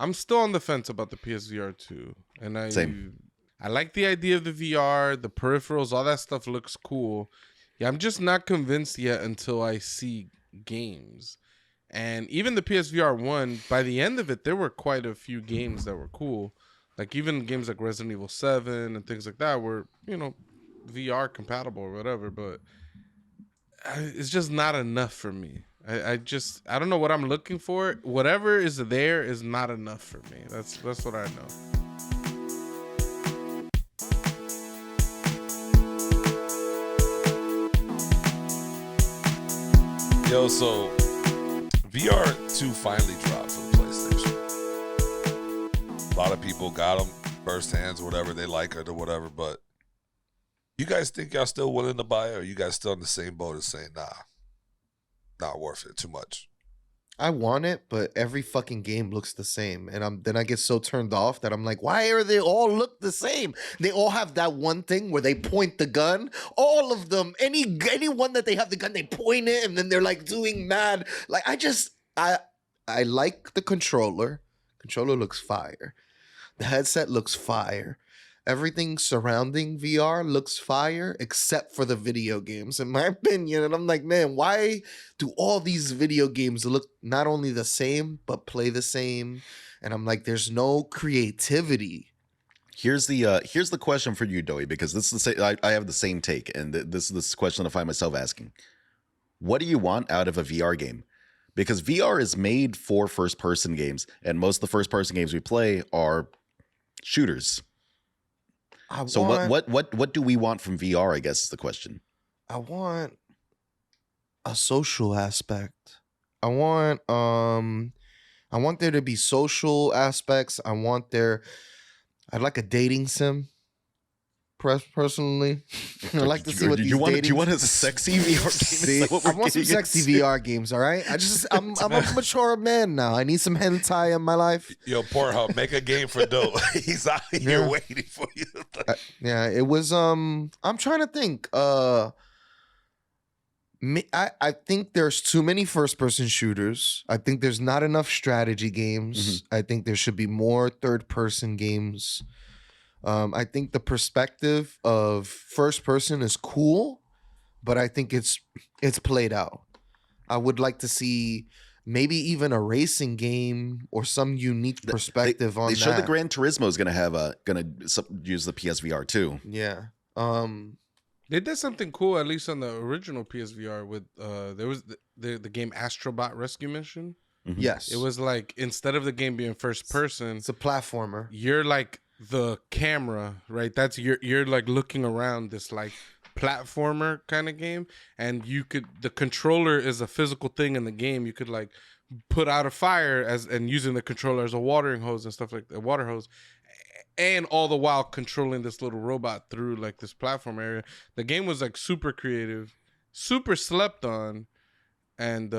I'm still on the fence about the PSVR 2. And Same. I like the idea of the VR, the peripherals, all that stuff looks cool. Yeah, I'm just not convinced yet until I see games. And even the PSVR 1, by the end of it, there were quite a few games that were cool. Like even games like Resident Evil 7 and things like that were, VR compatible or whatever, but it's just not enough for me. I don't know what I'm looking for. Whatever is there is not enough for me. That's what I know. Yo, so VR 2 finally dropped for the PlayStation. A lot of people got them first hands or whatever, they like it or whatever, but you guys think y'all still willing to buy it, or you guys still in the same boat as saying, nah, not worth it, too much? I want it, but every fucking game looks the same, and then I get so turned off that I'm like, why are they all look the same? They all have that one thing where they point the gun. All of them, anyone that they have the gun, they point it, and then they're like doing mad. Like I like the controller. Controller looks fire. The headset looks fire. Everything surrounding VR looks fire except for the video games, in my opinion. And I'm like, man, why do all these video games look not only the same, but play the same? And I'm like, there's no creativity. Here's the question for you, Doey, because this is I have the same take, and this is the question I find myself asking. What do you want out of a VR game? Because VR is made for first-person games, and most of the first-person games we play are shooters. What do we want from VR, I guess is the question. I want a social aspect. I want there to be social aspects. I'd like a dating sim. Personally, I like to see what these dating. Do you want a sexy VR game? I want some sexy VR games. All right, I'm a mature man now. I need some hentai in my life. Yo, Pornhub, make a game for Doe. He's out here waiting for you. Yeah, it was. I'm trying to think. I think there's too many first-person shooters. I think there's not enough strategy games. I think there should be more third-person games. I think the perspective of first person is cool, but I think it's played out. I would like to see maybe even a racing game or some unique perspective on that. They showed the Gran Turismo is going to use the PSVR too. Yeah. They did something cool, at least on the original PSVR, with there was the game Astrobot Rescue Mission. Yes. It was like, instead of the game being first person, it's a platformer. You're like the camera, right? That's you're like looking around this like platformer kind of game, and the controller is a physical thing in the game. You could like put out a fire and using the controller as a watering hose and stuff like that, water hose, and all the while controlling this little robot through like this platform area. The game was like super creative, super slept on, and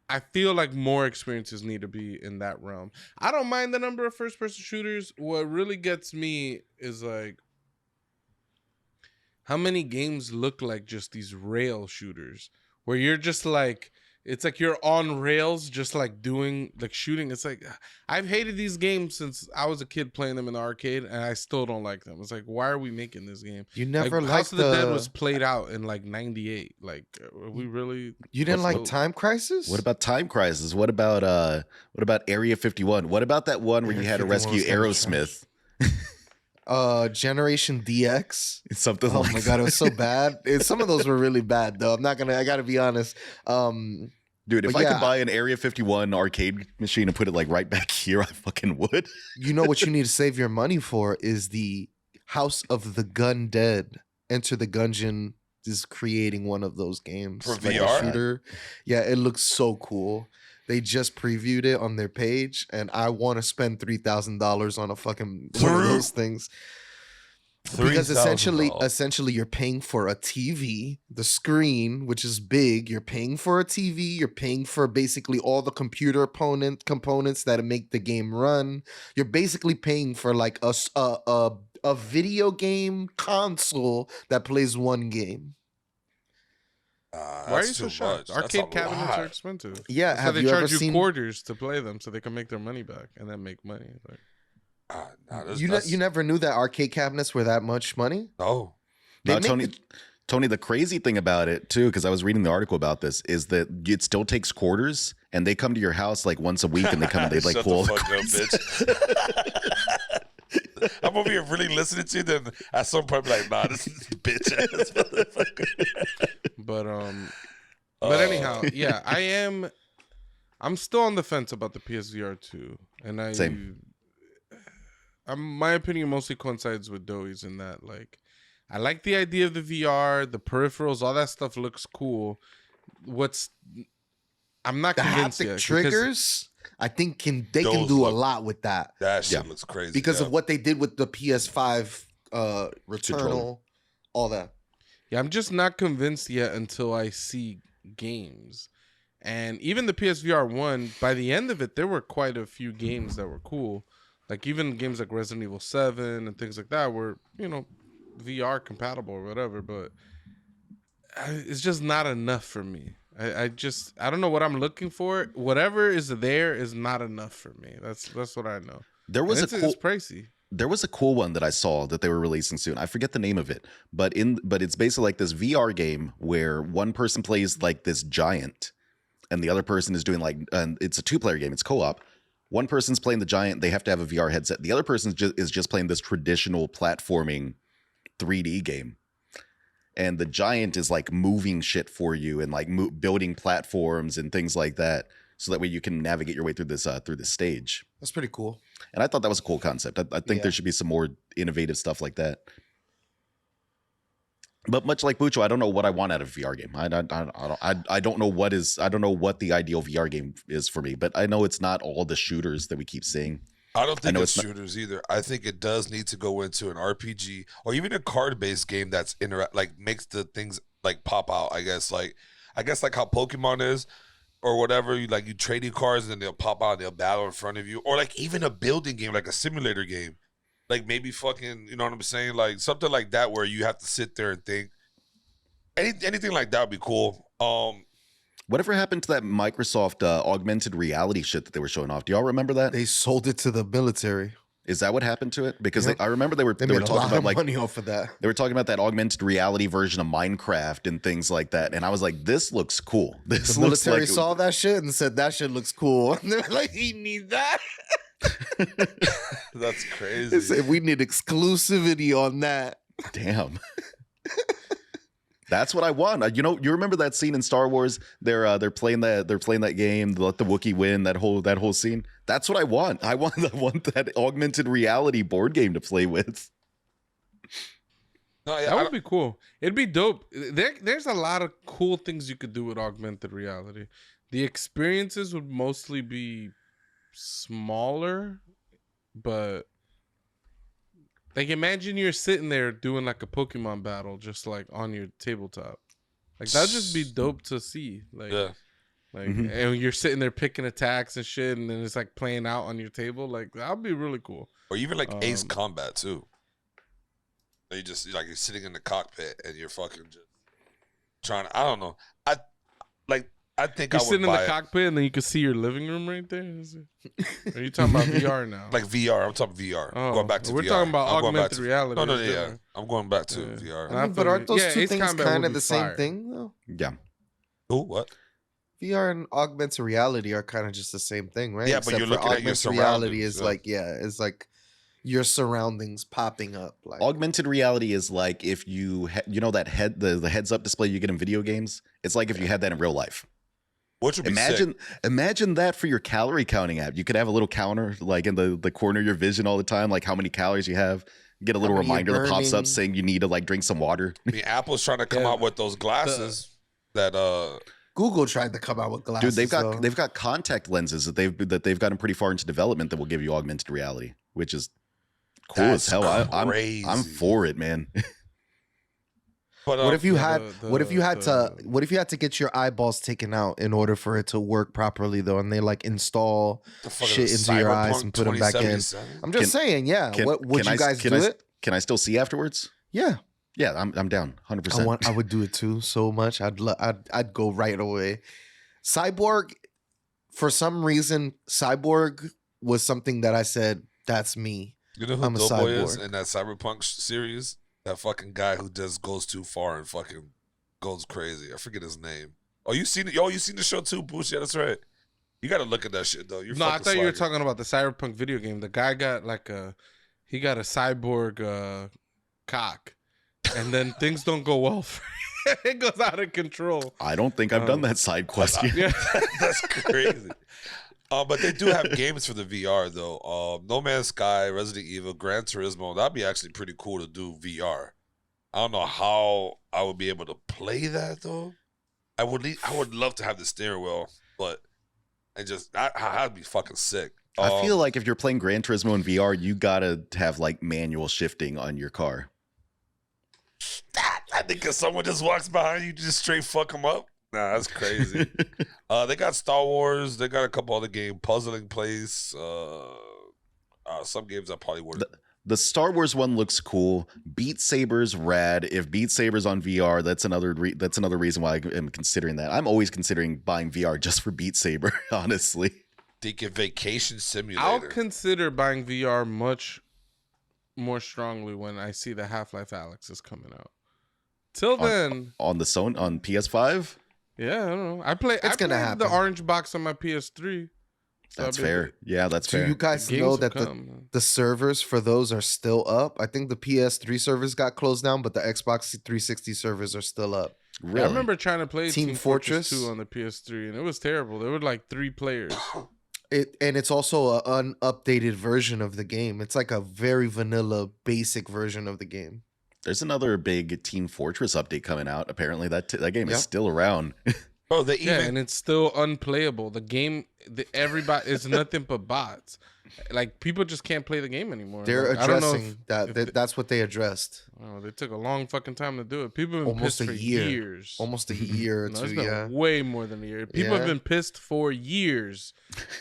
I feel like more experiences need to be in that realm. I don't mind the number of first-person shooters. What really gets me is like, how many games look like just these rail shooters where you're just like, it's like you're on rails, just like doing like shooting. It's like, I've hated these games since I was a kid playing them in the arcade, and I still don't like them. It's like, why are we making this game? You never like, House of the Dead was played out in like '98. Like, are we really? You didn't like Time Crisis? What about Time Crisis? What about Area 51? What about that one where you had to rescue Aerosmith? Generation DX. It's something. Oh my god, it was so bad. Some of those were really bad though. I gotta be honest. Dude, if I could buy an Area 51 arcade machine and put it like right back here, I fucking would. You know what you need to save your money for is the House of the Gun Dead. Enter the Gungeon is creating one of those games for like VR. A shooter. Yeah, it looks so cool. They just previewed it on their page, and I want to spend $3,000 on a fucking one of those things. Because essentially you're paying for a TV, the screen, which is big. You're paying for a TV. You're paying for basically all the computer components that make the game run. You're basically paying for like a video game console that plays one game. Why are you so shocked? Arcade cabinets are expensive. Yeah, So have they you charge ever you seen? quarters to play them, so they can make their money back and then make money. Like, You never knew that arcade cabinets were that much money? No. They No, make Tony, the crazy thing about it too, because I was reading the article about this, is that it still takes quarters, and they come to your house like once a week, and they come and they like Shut pull the all the fuck up, quarters. bitch. I'm over here really listening to you. Then at some point, be like, nah, this is bitch ass motherfucker. But anyhow, yeah, I'm still on the fence about the PSVR 2, and Same. My opinion mostly coincides with Doey's in that, like, I like the idea of the VR, the peripherals, all that stuff looks cool. I'm not the convinced haptic yet. triggers. I think they can Those do a look- lot with that That shit Yeah. looks crazy. because yeah. of what they did with the PS5 Controller. Returnal, all that. Yeah, I'm just not convinced yet until I see games. And even the PSVR 1, by the end of it, there were quite a few games that were cool. Like even games like Resident Evil 7 and things like that were, VR compatible or whatever, but it's just not enough for me. I don't know what I'm looking for. Whatever is there is not enough for me. That's what I know. There was And it's pricey. There was a cool one that I saw that they were releasing soon. I forget the name of it, but it's basically like this VR game where one person plays like this giant, and the other person is doing like, and it's a 2-player game. It's co-op. One person's playing the giant. They have to have a VR headset. The other person is just playing this traditional platforming 3D game. And the giant is like moving shit for you and like building platforms and things like that. So that way you can navigate your way through this stage. That's pretty cool. And I thought that was a cool concept. I think Yeah. there should be some more innovative stuff like that. But much like Bucho, I don't know what I want out of a VR game. I don't know what the ideal VR game is for me. But I know it's not all the shooters that we keep seeing. I don't think know it's it's not- shooters either. I think it does need to go into an RPG or even a card-based game that's like makes the things like pop out. I guess like how Pokemon is or whatever. You trade your cards and then they'll pop out and they'll battle in front of you, or like even a building game, like a simulator game, like maybe fucking, you know what I'm saying, like something like that where you have to sit there and think. Anything like that would be cool. Whatever happened to that Microsoft augmented reality shit that they were showing off? Do y'all remember that? They sold it to the military. Is that what happened to it? Because Yep. I remember they were They were made a talking lot about of like money off of that. they were talking about that augmented reality version of Minecraft and things like that. And I was like, this looks cool. This The looks military like saw that shit and said that shit looks cool. And they're like, "You need that." That's They crazy. said we need exclusivity on that. damn. That's what I want. You remember that scene in Star Wars? They're playing that game, let the Wookiee win, that whole scene. That's what I want. I want that augmented reality board game to play with. No, yeah, That would be cool. It'd be dope. There's a lot of cool things you could do with augmented reality. The experiences would mostly be smaller, but like imagine you're sitting there doing like a Pokemon battle just like on your tabletop. Like that'd just be dope to see. Like, yeah. and you're sitting there picking attacks and shit, and then it's like playing out on your table. Like that'd be really cool. Or even like Ace Combat too. You just like you're sitting in the cockpit and you're fucking just trying to, I don't know. I think You're I would sitting in buy the it. cockpit and then you can see your living room right there. Are you talking about VR now? Like VR. I'm talking VR. Oh, Going back to we're VR. talking about I'm going back augmented to- reality. No, It's yeah. different. I'm going back to Yeah. VR. And I But feel aren't those yeah, two Ace things Combat kind would of be the same fire. thing though? Yeah. Ooh, what? VR and augmented reality are kind of just the same thing, right? Yeah, but you're for looking at your augmented reality surroundings, is yeah. like it's like your surroundings popping up. Like Augmented reality is like if you that the heads up display you get in video games. It's like if you had that in real life. Which would be sick. Imagine that for your calorie counting app. You could have a little counter like in the corner of your vision all the time, like how many calories you have. You get a little How many you're reminder that pops up burning. saying you need to like drink some water. I mean, Apple's trying to come Yeah. out with those glasses that Google tried to come out with glasses. Dude, though. they've got contact lenses that they've gotten pretty far into development that will give you augmented reality, which is cool That's as hell. I'm crazy. for it, man. But What if you yeah, had? What if you had to get your eyeballs taken out in order for it to work properly though? And they like install the fuck shit is into your Cyberpunk eyes and put 'em back in? 2077? I'm just saying, yeah. Can- What would can you I- guys can do I- it? Can I still see afterwards? Yeah. Yeah, I'm down 100%. I would do it too so much. I'd go right away. Cyborg, for some reason, Cyborg was something that I said, that's me. You know who I'm a Doughboy is cyborg. in that Cyberpunk series? That fucking guy who just goes too far and fucking goes crazy. I forget his name. Oh, you seen it? Yo, you seen the show too, Boosh? Yeah, that's right. You got to look at that shit though. You're No, I fucking thought you were slacking. talking about the Cyberpunk video game. The guy got like he got a cyborg cock, and then things don't go well for him. It goes out of control. I don't think I've done that side quest yet. Yeah. That's crazy. But they do have games for the VR though. No Man's Sky, Resident Evil, Gran Turismo. That'd be actually pretty cool to do VR. I don't know how I would be able to play that though. I would love to have the steering wheel, but I'd be fucking sick. I feel like if you're playing Gran Turismo in VR, you gotta have like manual shifting on your car. I think if someone just walks behind you, just straight fuck them up. Nah, that's crazy. They got Star Wars. They got a couple other games. Puzzling Place. Some games I probably wouldn't. The Star Wars one looks cool. Beat Saber's rad. If Beat Saber's on VR, that's another reason why I am considering that. I'm always considering buying VR just for Beat Saber, honestly. Thinking Vacation Simulator. I'll consider buying VR much more strongly when I see the Half-Life Alyx is coming out. Till then, On the Sony on PS5? yeah, I don't know. I played gonna happen. the orange box on my PS3. So That's fair. Yeah, that's Do fair. you guys Games know will that come. the servers for those are still up? I think the PS3 servers got closed down, but the Xbox 360 servers are still up. Really? I remember trying to play Team Team Fortress Fortress 2 on the PS3, and it was terrible. There were like 3 players. It's also an unupdated version of the game. It's like a very vanilla, basic version of the game. There's another big Team Fortress update coming out. Apparently, that game Yeah. is still around. Bro, they Yeah, even and it's still unplayable. The game, everybody is nothing but bots. Like people just can't play the game anymore. They're Like, I don't know addressing if they- that's what they addressed. Oh, they took a long fucking time to do it. People have been Almost pissed a for year. years. Almost a year or No, two, it's been yeah. way more than a year. People have Yeah. been pissed for years.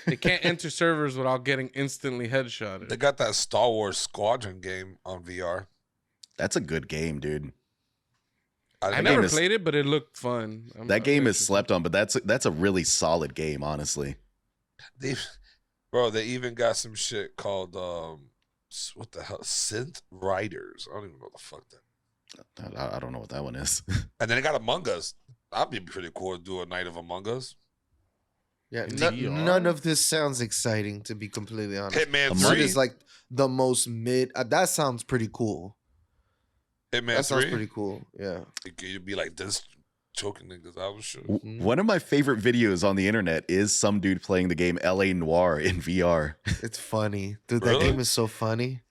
They can't enter servers without getting instantly they headshotted. got that Star Wars Squadron game on VR. That's a good game, dude. I game never is- played it, but it looked fun. That game is interested. slept on, but that's a really solid game, honestly. They even got some shit called what the hell, Synth Riders. I don't even know what the fuck that. I don't know what that one is. And then they got Among Us. That'd be pretty cool to do a night of Among Us. Yeah, In VR? none of this sounds exciting, to be completely honest. Hitman Among 3. Shit is like the most mid. That sounds pretty cool. Hitman That sounds 3. pretty cool. Yeah. You'd be like this, choking niggas out and shit. One of my favorite videos on the internet is some dude playing the game LA Noire in VR. It's funny. Dude, that Really? game is so funny.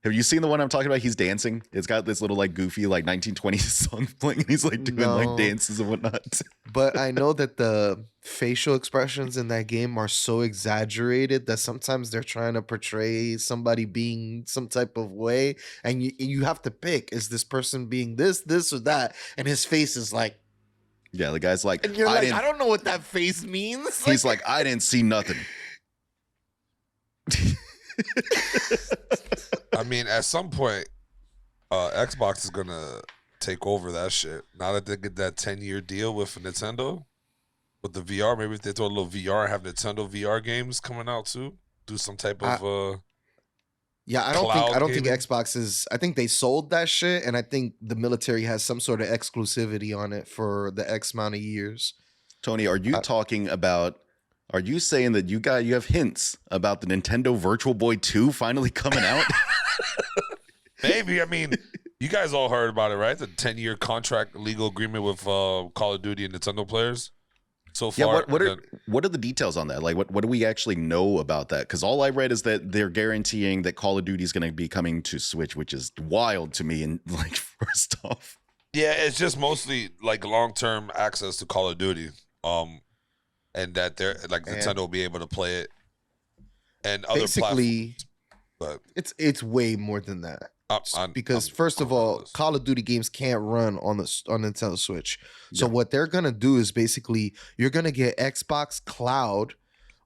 Have you seen the one I'm talking about? He's dancing. It's got this little like goofy like 1920s song playing, and he's like doing No. like dances and whatnot. But I know that the facial expressions in that game are so exaggerated that sometimes they're trying to portray somebody being some type of way, and you have to pick, is this person being this or that, and his face is like, Yeah, the guy's like, and you're I like, didn't. I don't know what that face means. He's like, I didn't see nothing. I mean, at some point, Xbox is gonna take over that shit. Now that they get that 10-year deal with Nintendo, with the VR, maybe if they throw a little VR, have Nintendo VR games coming out too. Do some type of Yeah, I Cloud don't think gaming? Xbox is. I think they sold that shit, and I think the military has some sort of exclusivity on it for the X amount of years. Tony, are you talking about? Are you saying that you have hints about the Nintendo Virtual Boy 2 finally coming out? maybe. I mean, you guys all heard about it, right? The 10-year contract legal agreement with Call of Duty and Nintendo players. So Yeah, far, what are the details on that? Like, what do we actually know about that? Because all I read is that they're guaranteeing that Call of Duty is going to be coming to Switch, which is wild to me. And like, first off, yeah, it's just mostly like long-term access to Call of Duty. And that they're like And- Nintendo will be able to play it, and other Basically, platforms. it's way more than that. But Because first of all, Call of Duty games can't run on Nintendo Switch. So Yeah. what they're gonna do is basically you're gonna get Xbox Cloud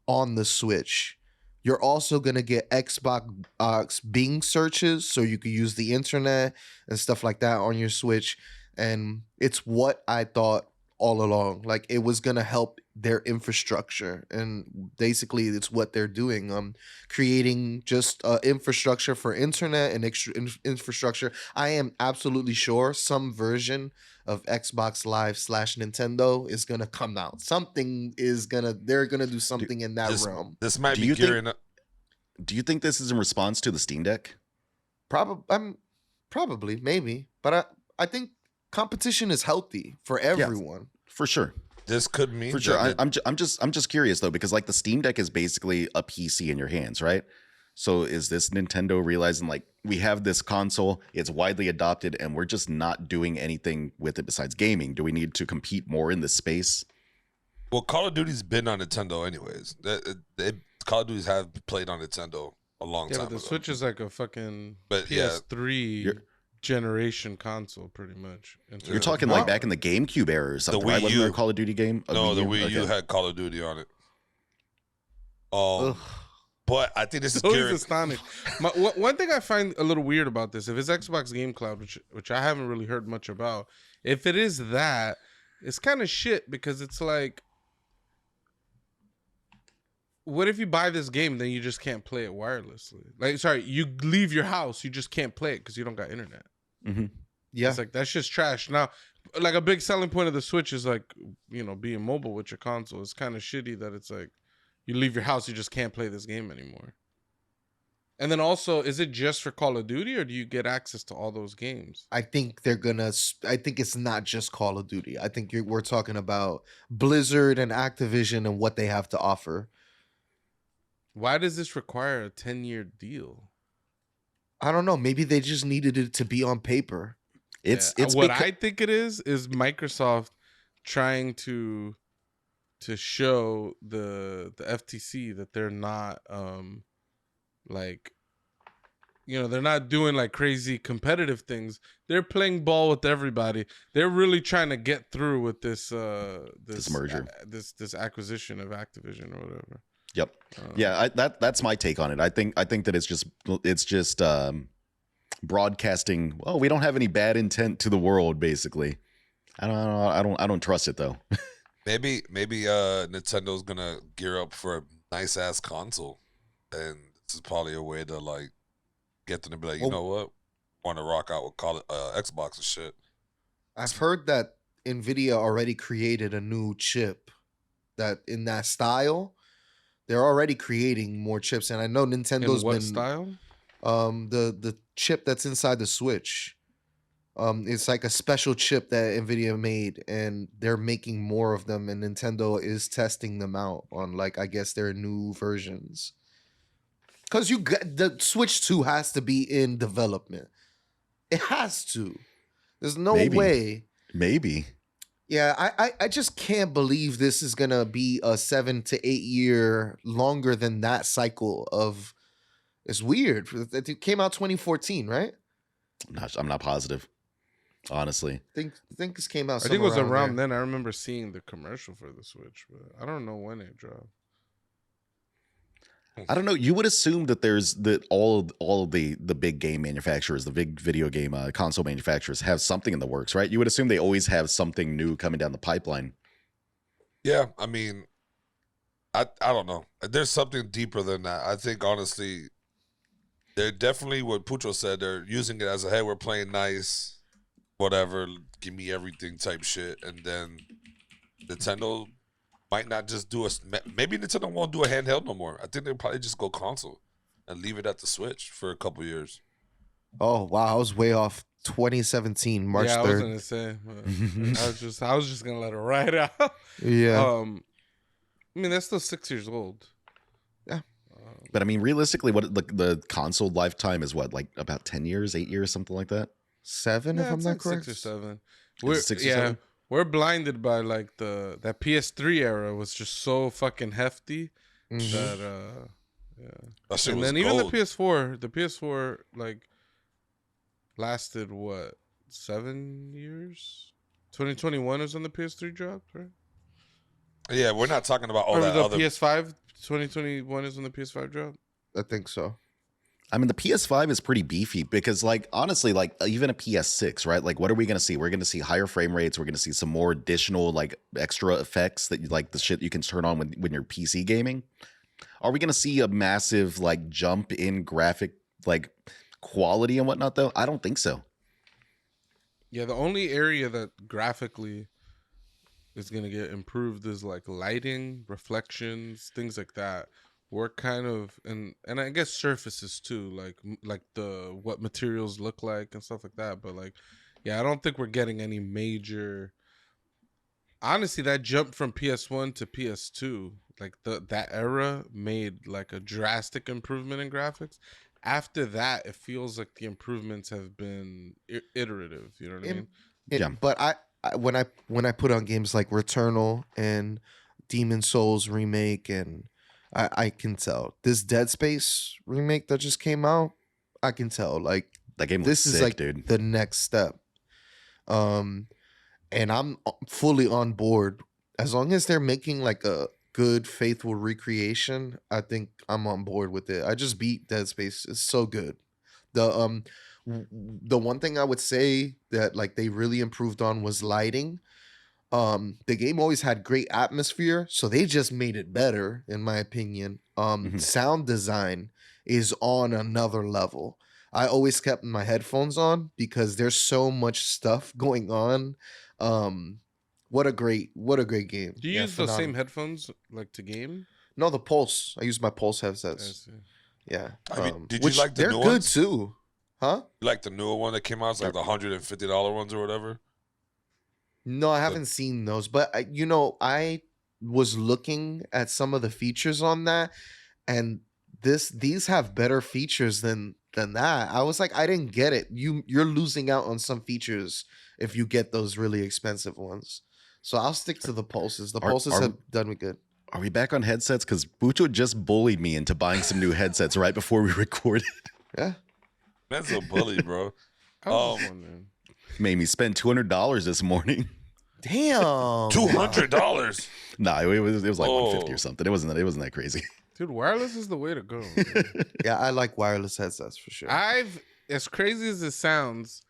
on the Switch, You're also going to get Xbox Bing searches, so you could use the internet and stuff like that on your Switch. And it's what I thought all along. Like, it was going to help their infrastructure. And basically, it's what they're doing. Creating just infrastructure for internet and extra infrastructure. I am absolutely sure some version of Xbox Live / Nintendo is gonna come out. They're gonna do something in that realm. This might Do be you gearing up. Do you think this is in response to the Steam Deck? Probably, maybe, but I think competition is healthy for everyone. For sure. This could mean For sure. that I'm just curious though, because like the Steam Deck is basically a PC in your hands, right? So is this Nintendo realizing like we have this console, it's widely adopted, and we're just not doing anything with it besides gaming? Do we need to compete more in this space? Well, Call of Duty's been on Nintendo anyways. Call of Duty's have played on Nintendo a long time but the ago. Switch is like a fucking But, PS3 generation console, pretty much. You're talking like back in the GameCube era or something, right? Wasn't there a Call of Duty game? No, the Wii U had Call of Duty on it. But I think this is always astonished. One thing I find a little weird about this, if it's Xbox Game Cloud, which I haven't really heard much about, if it is that, it's kind of shit, because it's like, what if you buy this game, then you just can't play it wirelessly? Like, sorry, you leave your house, you just can't play it because you don't got internet. Mm-hmm. Yeah, it's like, that's just trash. Now, like, a big selling point of the Switch is like, you know, being mobile with your console. It's kind of shitty that it's like, you leave your house, you just can't play this game anymore. And then also, is it just for Call of Duty, or do you get access to all those games? I think I think it's not just Call of Duty. I think we're talking about Blizzard and Activision and what they have to offer. Why does this require a 10-year deal? I don't know. Maybe they just needed it to be on paper. It's what I think it is Microsoft trying to show the FTC that they're not like, you know, they're not doing like crazy competitive things. They're playing ball with everybody. They're really trying to get through with this merger, this acquisition of Activision or whatever. Yep. Yeah, that's my take on it. I think that it's just broadcasting. Well, we don't have any bad intent to the world, basically. I don't trust it though. Maybe Nintendo's gonna gear up for a nice ass console, and this is probably a way to like get them to be like, you know what, want to rock out with Xbox and shit. I've heard that Nvidia already created a new chip that in that style. They're already creating more chips, and I know Nintendo's been style. The chip that's inside the Switch. It's like a special chip that Nvidia made, and they're making more of them, and Nintendo is testing them out on, like, I guess their new versions. Because the Switch 2 has to be in development. It has to. There's no way. Maybe. Yeah, I just can't believe this is gonna be a 7 to 8 year longer than that cycle of. It's weird. It came out 2014, right? I'm not positive, honestly. I think this came out. I think it was around then. I remember seeing the commercial for the Switch, but I don't know when it dropped. I don't know. You would assume that there's all of the big game manufacturers, the big video game console manufacturers, have something in the works, right? You would assume they always have something new coming down the pipeline. Yeah, I mean, I don't know. There's something deeper than that. I think honestly, they're definitely what Pucho said. They're using it as a hey, we're playing nice, whatever, give me everything type shit, and then Nintendo might not just do maybe Nintendo won't do a handheld no more. I think they'll probably just go console and leave it at the Switch for a couple years. Oh wow, I was way off. 2017 March 3rd. Yeah, I was gonna say. I was just gonna let it ride out. Yeah. I mean, that's still 6 years old. Yeah. But I mean, realistically, what the console lifetime is what, like about 10 years, 8 years, something like that? 7, if I'm not correct. 6 or 7. 6 or 7? We're blinded by like that PS3 era was just so fucking hefty that That shit and was then even gold. the PS4 like lasted what, 7 years? 2021 was when the PS3 dropped, right? Yeah, we're not talking about all Or that the other. PS5 2021 is when the PS5 dropped. I think so. I mean, the PS5 is pretty beefy because, like, honestly, like, even a PS6, right? Like, what are we going to see? We're going to see higher frame rates. We're going to see some more additional, like, extra effects that, like, the shit you can turn on when you're PC gaming. Are we going to see a massive, like, jump in graphic, like, quality and whatnot, though? I don't think so. Yeah, the only area that graphically is going to get improved is like lighting, reflections, things like that. We're kind of and I guess surfaces too, like the what materials look like and stuff like that. But like, yeah, I don't think we're getting any major. Honestly, that jump from PS1 to PS2, like that era made like a drastic improvement in graphics. After that, it feels like the improvements have been iterative. You know what I mean? Yeah. But when I put on games like Returnal and Demon Souls remake, and I can tell this Dead Space remake that just came out. I can tell like That game looks this sick, is like dude. the next step. And I'm fully on board as long as they're making like a good faithful recreation. I think I'm on board with it. I just beat Dead Space. It's so good. The one thing I would say that like they really improved on was lighting. The game always had great atmosphere, so they just made it better in my opinion. Sound design is on another level. I always kept my headphones on because there's so much stuff going on. What a great game. Do you use those same headphones like to game? No, the Pulse. I use my Pulse I headsets. see. Yeah. I mean, did which you like the they're new good ones? too. Huh? You like the newer one that came out? It's like the $150 ones or whatever. No, I haven't seen those, but I was looking at some of the features on that, and these have better features than that. I was like, I didn't get it. You're losing out on some features if you get those really expensive ones. So I'll stick to the Pulses. The Pulses have done me good. Are we back on headsets? Because Bucho just bullied me into buying some new headsets right before we recorded. Yeah. That's a bully, bro. I was just wondering. Made me spend $200 this morning. Damn. $200. Nah, it was like 150 Oh. or something. It wasn't that crazy. Dude, wireless is the way to go. Yeah, I like wireless headsets for sure. As crazy as it sounds,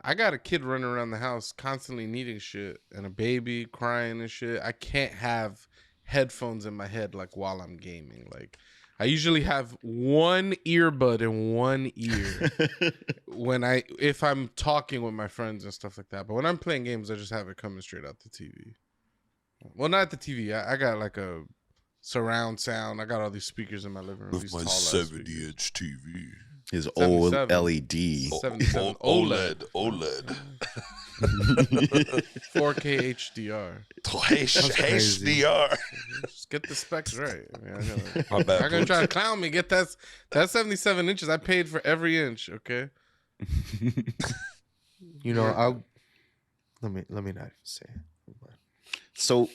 I got a kid running around the house constantly needing shit and a baby crying and shit. I can't have headphones in my head like while I'm gaming. Like I usually have one earbud in one ear if I'm talking with my friends and stuff like that. But when I'm playing games, I just have it coming straight out the TV. Well, not the TV. I got like a surround sound. I got all these speakers in my living room. With These my tall-ass 70-inch TV. His old 77. LED. 77 OLED. 4K HDR. crazy. HDR. Just get the specs right. I mean, My bad. I'm gonna try to clown me. Get that 77 inches. I paid for every inch. Okay. Let me not even say it. So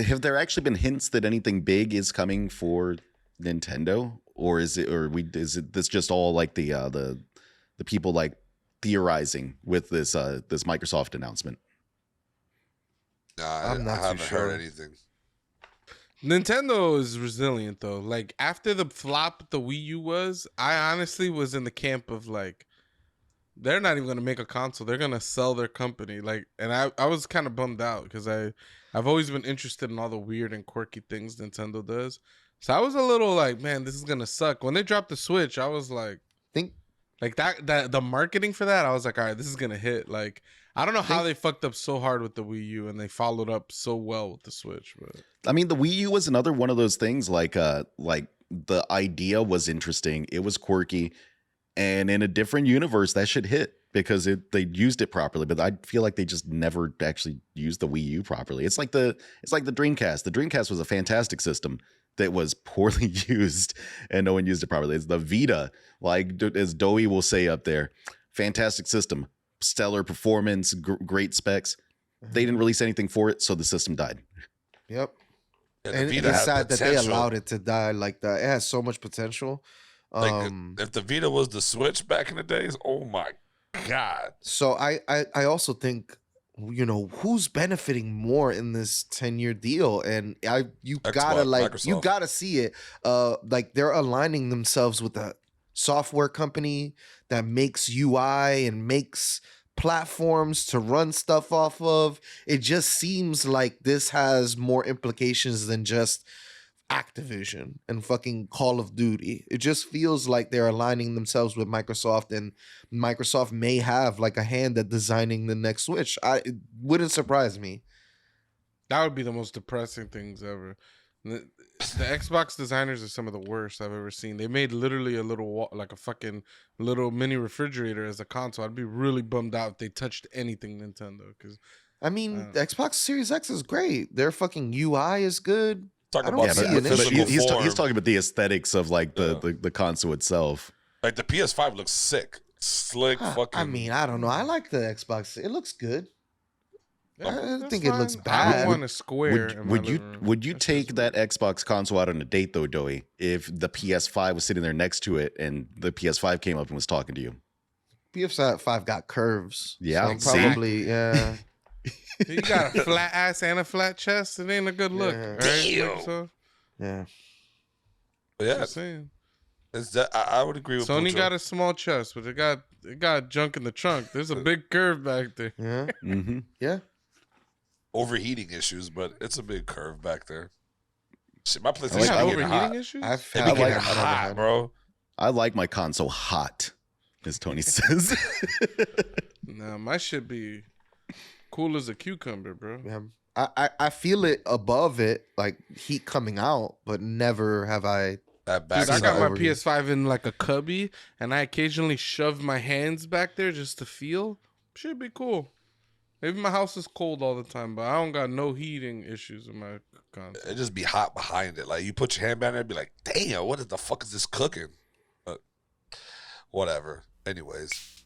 have there actually been hints that anything big is coming for Nintendo, or is it this just all like the people like theorizing with this Microsoft announcement? Nah, I'm not I too haven't sure. heard anything. Nintendo is resilient though. Like after the flop the Wii U was, I honestly was in the camp of like, they're not even gonna make a console. They're gonna sell their company. Like, and I was kind of bummed out because I've always been interested in all the weird and quirky things Nintendo does. So I was a little like, man, this is gonna suck. When they dropped the Switch, I was like, that the marketing for that, I was like, all right, this is gonna hit. Like, I don't know how they fucked up so hard with the Wii U and they followed up so well with the Switch. But I mean, the Wii U was another one of those things. Like the idea was interesting. It was quirky, and in a different universe, that should hit because they used it properly. But I feel like they just never actually used the Wii U properly. It's like the Dreamcast. The Dreamcast was a fantastic system that was poorly used, and no one used it properly. It's the Vita, like as Doey will say up there, fantastic system, stellar performance, great specs. They didn't release anything for it, so the system died. Yep. Yeah, the And Vita it's had sad that they potential. allowed it to die like that. It has so much potential. Like, if the Vita was the Switch back in the days, oh my God. So I also think who's benefiting more in this 10-year deal? And you gotta Microsoft. see it. Like they're aligning themselves with a software company that makes UI and makes platforms to run stuff off of. It just seems like this has more implications than just Activision and fucking Call of Duty. It just feels like they're aligning themselves with Microsoft, and Microsoft may have like a hand at designing the next Switch. It wouldn't surprise me. That would be the most depressing things ever. The Xbox designers are some of the worst I've ever seen. They made literally a little like a fucking little mini refrigerator as a console. I'd be really bummed out if they touched anything Nintendo. Because I mean, the Xbox Series X is great. Their fucking UI is good. Talking I don't about see the an issue. physical he's form. talking about the aesthetics of like the console itself. Like the PS5 looks sick, slick, fucking. I mean, I don't know. I like the Xbox. It looks good. I don't that's think it looks fine. I bad. don't want a square. in my Would living room. you That's take just that Xbox console out on a date though, Doey? If the PS5 was sitting there next to it and the PS5 came up and was talking to you? PS5 got curves. Yeah, so I'm see? probably You got a flat ass and a flat chest. It ain't a good look. Yeah. Right? Damn. So, yeah. But yeah, just saying. it's that, I would agree with Sony Pucho. got a small chest, but it got junk in the trunk. There's a big curve back there. Yeah. Mm-hmm. Yeah. overheating issues, but it's a big curve back there. Shit, my like PlayStation You have be getting overheating hot. issues? I've It be had getting one. hot, bro. I like my console hot, as Tony says. Nah, my shit be cool as a cucumber, bro. Yeah. I feel it above it, like heat coming out, but never have I. That back Dude, I It's got side. my overheat. PS5 in like a cubby, and I occasionally shove my hands back there just to feel. Should be cool. Maybe my house is cold all the time, but I don't got no heating issues in my console. It just be hot behind it. Like you put your hand down there and be like, damn, what the fuck is this cooking? But whatever. Anyways.